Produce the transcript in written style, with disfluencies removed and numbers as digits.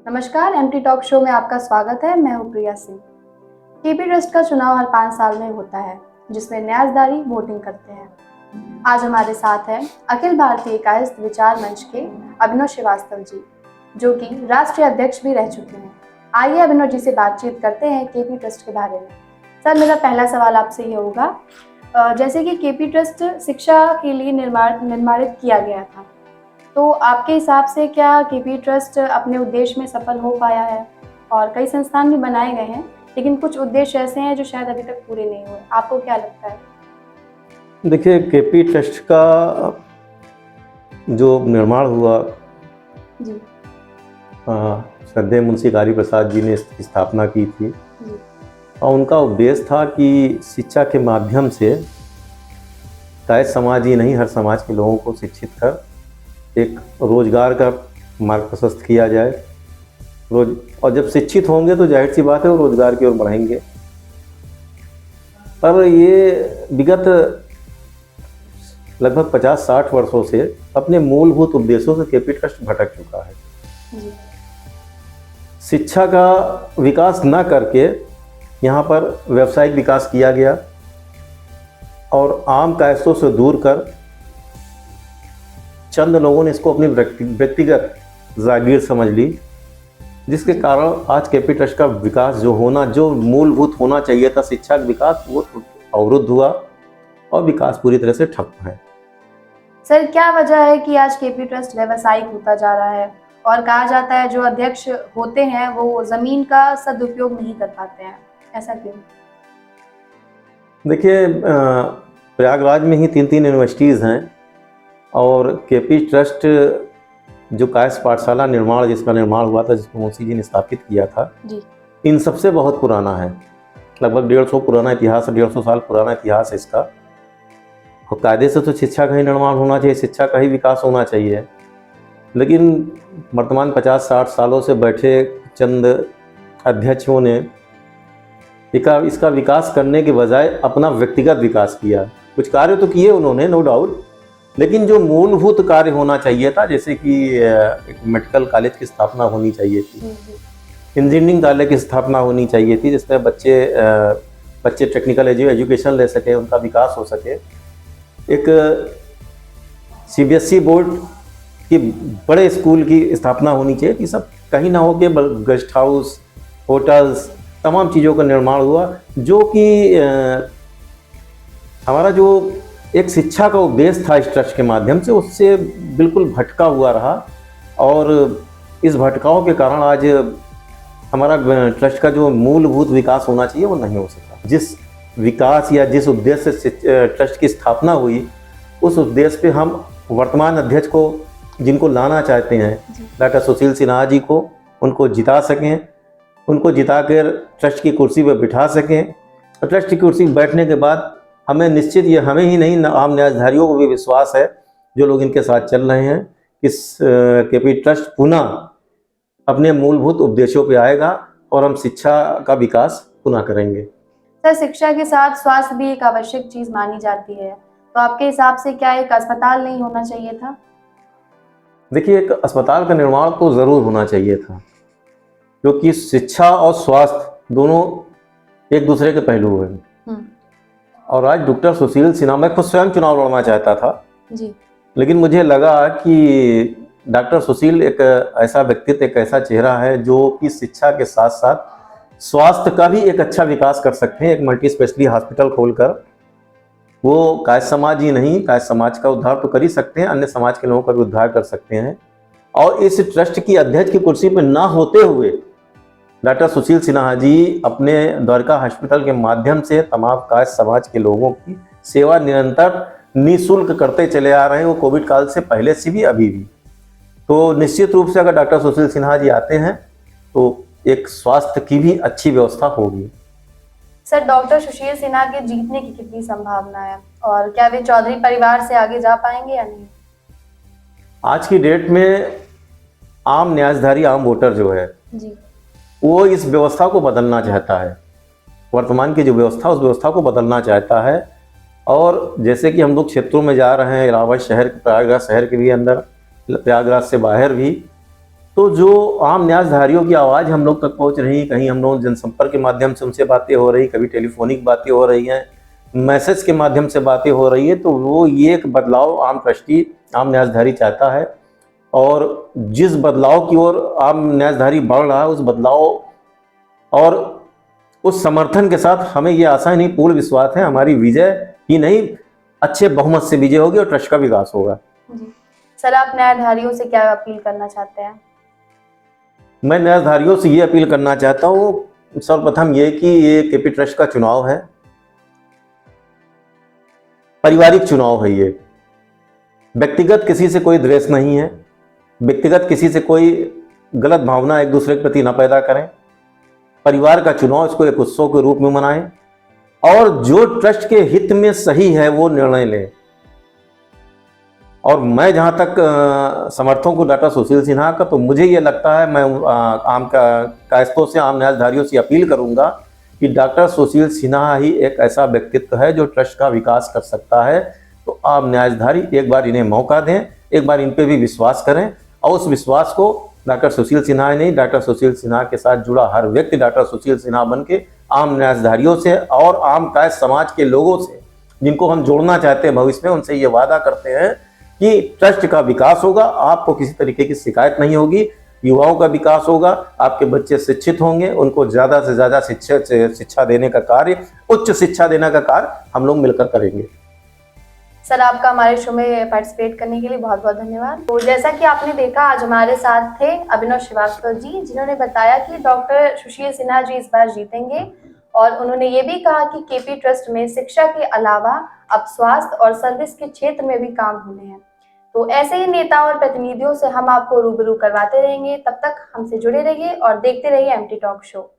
नमस्कार, MT talk show में आपका स्वागत है। मैं हूँ प्रिया सिंह। केपी ट्रस्ट का चुनाव हर 5 साल में होता है, जिसमें न्यासदारी वोटिंग करते हैं। आज हमारे साथ हैं अखिल भारतीय कायस्थ विचार मंच के अभिनव श्रीवास्तव जी, जो कि राष्ट्रीय अध्यक्ष भी रह चुके हैं। आइए अभिनव जी से बातचीत करते हैं केपी ट्रस्ट के बारे में। सर, मेरा पहला सवाल आपसे ये होगा, जैसे कि केपी ट्रस्ट शिक्षा के लिए निर्माणित किया गया था, तो आपके हिसाब से क्या केपी ट्रस्ट अपने उद्देश्य में सफल हो पाया है? और कई संस्थान भी बनाए गए हैं, लेकिन कुछ उद्देश्य ऐसे हैं जो शायद अभी तक पूरे नहीं हुए। आपको क्या लगता है? देखिए, केपी ट्रस्ट का जो निर्माण हुआ, जी। श्रद्धेय मुंशी कारी प्रसाद जी ने इसकी स्थापना की थी। जी। और उनका उद्देश्य था कि शिक्षा के माध्यम से कायस्थ समाज ही नहीं, हर समाज के लोगों को शिक्षित कर एक रोजगार का मार्ग प्रशस्त किया जाए। और जब शिक्षित होंगे तो जाहिर सी बात है वो रोजगार की ओर बढ़ेंगे। पर ये विगत लगभग 50-60 वर्षों से अपने मूलभूत उद्देश्यों से केपी ट्रस्ट भटक चुका है। जी। शिक्षा का विकास न करके यहाँ पर व्यावसायिक विकास किया गया और आम कायस्थों से दूर कर चंद लोगों ने इसको अपनी व्यक्तिगत जागीर समझ ली, जिसके कारण आज केपी ट्रस्ट का विकास जो मूलभूत होना चाहिए था, शिक्षा का विकास, वो अवरुद्ध हुआ और विकास पूरी तरह से ठप है। सर, क्या वजह है कि आज केपी ट्रस्ट व्यावसायिक होता जा रहा है? और कहा जाता है जो अध्यक्ष होते हैं वो जमीन का सदुपयोग नहीं कर पाते हैं, ऐसा क्यों? देखिए, प्रयागराज में ही 3 यूनिवर्सिटीज़ हैं और केपी ट्रस्ट जो कायस्थ पाठशाला जिसका निर्माण हुआ था, जिसको मुंशी जी ने स्थापित किया था जी। इन सबसे बहुत पुराना है। लगभग 150 पुराना इतिहास है, 150 साल पुराना इतिहास है इसका। और कायदे से तो शिक्षा का ही निर्माण होना चाहिए, शिक्षा का ही विकास होना चाहिए। लेकिन वर्तमान 50-60 सालों से बैठे चंद अध्यक्षों ने इसका विकास करने के बजाय अपना व्यक्तिगत विकास किया। कुछ कार्य तो किए उन्होंने, नो डाउट, लेकिन जो मूलभूत कार्य होना चाहिए था, जैसे कि एक मेडिकल कॉलेज की स्थापना होनी चाहिए थी, इंजीनियरिंग कॉलेज की स्थापना होनी चाहिए थी, जिसमें बच्चे टेक्निकल एजुकेशन ले सके, उनका विकास हो सके। एक सीबीएसई बोर्ड की बड़े स्कूल की स्थापना होनी चाहिए कि सब कहीं ना हो के गेस्ट हाउस, होटल्स, तमाम चीज़ों का निर्माण हुआ, जो कि हमारा जो एक शिक्षा का उद्देश्य था इस ट्रस्ट के माध्यम से, उससे बिल्कुल भटका हुआ रहा। और इस भटकाव के कारण आज हमारा ट्रस्ट का जो मूलभूत विकास होना चाहिए वो नहीं हो सका। जिस विकास या जिस उद्देश्य से ट्रस्ट की स्थापना हुई, उस उद्देश्य पे हम वर्तमान अध्यक्ष को, जिनको लाना चाहते हैं, डॉक्टर सुशील सिन्हा जी को, उनको जिता सकें, उनको जिताकर ट्रस्ट की कुर्सी पर बिठा सकें। और ट्रस्ट की कुर्सी पर बैठने के बाद हमें निश्चित, ये हमें ही नहीं, आम न्यासधारियों को भी विश्वास है, जो लोग इनके साथ चल रहे हैं, कि केपी ट्रस्ट पुनः अपने मूलभूत उद्देश्यों पे आएगा और हम शिक्षा का विकास पुनः करेंगे। सर, शिक्षा के साथ स्वास्थ्य भी एक आवश्यक चीज मानी जाती है, तो आपके हिसाब से क्या एक अस्पताल नहीं होना चाहिए था? देखिए, एक अस्पताल का निर्माण तो ज़रूर होना चाहिए था, क्योंकि शिक्षा और स्वास्थ्य दोनों एक दूसरे के पहलू हैं। और आज डॉक्टर सुशील सिन्हा, मैं खुद स्वयं चुनाव लड़ना चाहता था जी, लेकिन मुझे लगा कि डॉक्टर सुशील एक ऐसा व्यक्तित्व, एक ऐसा चेहरा है जो कि शिक्षा के साथ साथ स्वास्थ्य का भी एक अच्छा विकास कर सकते हैं। एक मल्टी स्पेशलिटी हॉस्पिटल खोलकर वो कायस्थ समाज ही नहीं, कायस्थ समाज का उद्धार तो कर ही सकते हैं, अन्य समाज के लोगों का भी उद्धार कर सकते हैं। और इस ट्रस्ट की अध्यक्ष की कुर्सी पर ना होते हुए डॉक्टर सुशील सिन्हा जी अपने द्वारका हॉस्पिटल के माध्यम से तमाम कायस्थ समाज के लोगों की सेवा निरंतर निःशुल्क करते चले आ रहे हैं, वो कोविड काल से पहले से भी, अभी भी। तो निश्चित रूप से अगर डॉक्टर सुशील सिन्हा जी आते हैं तो एक स्वास्थ्य की भी अच्छी व्यवस्था होगी। सर, डॉक्टर सुशील सिन्हा के जीतने की कितनी संभावना है, और क्या वे चौधरी परिवार से आगे जा पाएंगे या नहीं? आज की डेट में आम न्यासधारी, आम वोटर जो है जी, वो इस व्यवस्था को बदलना चाहता है। वर्तमान की जो व्यवस्था, उस व्यवस्था को बदलना चाहता है। और जैसे कि हम लोग क्षेत्रों में जा रहे हैं, इलाहाबाद शहर, प्रयागराज शहर के भी अंदर, प्रयागराज से बाहर भी, तो जो आम न्यासधारियों की आवाज़ हम लोग तक पहुंच रही, कहीं हम लोग जनसंपर्क के माध्यम से उनसे बातें हो रही, कभी टेलीफोनिक बातें हो रही हैं, मैसेज के माध्यम से बातें हो रही है, तो वो ये एक बदलाव आम ट्रस्टी, आम न्यासधारी चाहता है। और जिस बदलाव की ओर आम न्यासधारी बढ़ रहा है, उस बदलाव और उस समर्थन के साथ हमें ये आशा ही नहीं, पूर्ण विश्वास है हमारी विजय ही नहीं, अच्छे बहुमत से विजय होगी और ट्रस्ट का विकास होगा। जी सर, आप न्यायधारियों से क्या अपील करना चाहते हैं? मैं न्यायधारियों से ये अपील करना चाहता हूँ, सर्वप्रथम ये कि ये केपी ट्रस्ट का चुनाव है, पारिवारिक चुनाव है। ये व्यक्तिगत किसी से कोई द्वेष नहीं है, व्यक्तिगत किसी से कोई गलत भावना एक दूसरे के प्रति न पैदा करें। परिवार का चुनाव, इसको एक उत्सव के रूप में मनाएं और जो ट्रस्ट के हित में सही है वो निर्णय लें। और मैं जहां तक समर्थकों को डॉक्टर सुशील सिन्हा का, तो मुझे ये लगता है, मैं आम कायस्तों से, आम न्यायधारियों से अपील करूंगा कि डॉक्टर सुशील सिन्हा ही एक ऐसा व्यक्तित्व है जो ट्रस्ट का विकास कर सकता है। तो आम न्यायधारी एक बार इन्हें मौका दें, एक बार इन पे भी विश्वास करें और उस विश्वास को डॉक्टर सुशील सिन्हा ही नहीं, डॉक्टर सुशील सिन्हा के साथ जुड़ा हर व्यक्ति डॉक्टर सुशील सिन्हा बन के आम न्यायधारियों से और आम कायस्थ समाज के लोगों से, जिनको हम जोड़ना चाहते हैं भविष्य में, उनसे ये वादा करते हैं कि ट्रस्ट का विकास होगा, आपको किसी तरीके की शिकायत नहीं होगी, युवाओं का विकास होगा, आपके बच्चे शिक्षित होंगे, उनको ज़्यादा से ज़्यादा शिक्षा देने का कार्य, उच्च शिक्षा देने का कार्य हम लोग मिलकर करेंगे। सर, आपका हमारे शो में पार्टिसिपेट करने के लिए बहुत बहुत धन्यवाद। तो जैसा कि आपने देखा, आज हमारे साथ थे अभिनव श्रीवास्तव जी, जिन्होंने बताया कि डॉक्टर सुशील सिन्हा जी इस बार जीतेंगे और उन्होंने ये भी कहा कि केपी ट्रस्ट में शिक्षा के अलावा अब स्वास्थ्य और सर्विस के क्षेत्र में भी काम होने हैं। तो ऐसे ही नेताओं और प्रतिनिधियों से हम आपको रूबरू करवाते रहेंगे। तब तक हमसे जुड़े रहिए और देखते रहिए एमटी टॉक शो।